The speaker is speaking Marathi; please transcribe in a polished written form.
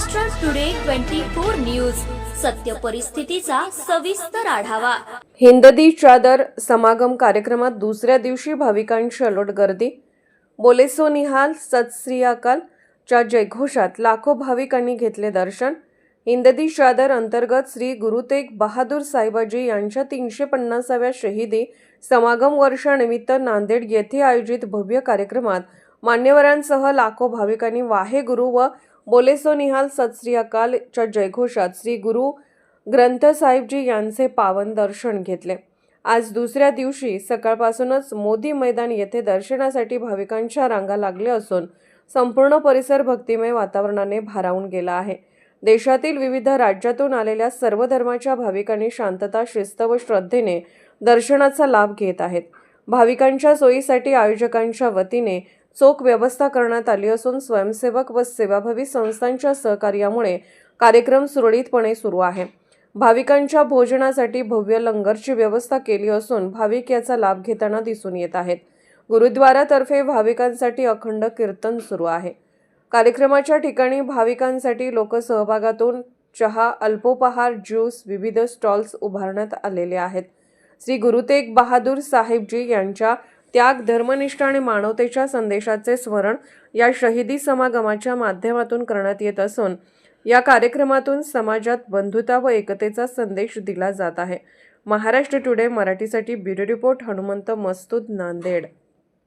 महाराष्ट्र टुडे 24 न्यूज, सत्य परिस्थितीचा सविस्तर आढावा। हिंददी चादर समागम कार्यक्रमात दुसऱ्या दिवशी भाविकांची अलोट गर्दी। बोलेसो निहाल सत श्री अकाल च्या जयघोषात लाखो भाविकांनी घेतले दर्शन। हिंददी चादर अंतर्गत श्री गुरु तेग बहादूर साहेबजी यांच्या 350व्या शहीदी समागम वर्षानिमित्त नांदेड येथे आयोजित भव्य कार्यक्रमात मान्यवरांसह लाखो भाविकांनी वाहे गुरु व बोलेसो निहाल सत श्री अकाल च्या जयघोषात श्री गुरु ग्रंथ साहिबजी यांचे पावन दर्शन घेतले। आज दुसऱ्या दिवशी सकाळपासूनच मोदी मैदान येथे दर्शनासाठी भाविकांच्या रांगा लागल्या असून संपूर्ण परिसर भक्तिमय वातावरणाने भारावून गेला आहे। देशातील विविध राज्यातून आलेल्या सर्व धर्माच्या भाविकांनी शांतता, शिस्त व श्रद्धेने दर्शनाचा लाभ घेत आहेत। भाविकांच्या सोयीसाठी आयोजकांच्या वतीने चोख व्यवस्था करण्यात आली असून स्वयंसेवक व सेवाभावी संस्थांच्या सहकार्यामुळे कार्यक्रम सुरळीतपणे सुरू आहे। भाविकांच्या भोजनासाठी भव्य लंगरची व्यवस्था केली असून भाविक याचा लाभ घेताना दिसून येत आहेत। गुरुद्वारातर्फे भाविकांसाठी अखंड कीर्तन सुरू आहे। कार्यक्रमाच्या ठिकाणी भाविकांसाठी लोकसहभागातून चहा, अल्पोपहार, ज्यूस, विविध स्टॉल्स उभारण्यात आलेले आहेत। श्री गुरु तेग बहादूर साहेबजी यांच्या त्याग, धर्मनिष्ठा आणि मानवतेच्या संदेशाचे स्मरण या शहीदी समागमाच्या माध्यमातून करण्यात येत असून या कार्यक्रमातून समाजात बंधुता व एकतेचा संदेश दिला जात आहे। महाराष्ट्र टुडे मराठीसाठी ब्युरो रिपोर्ट हनुमंत मस्तूद, नांदेड।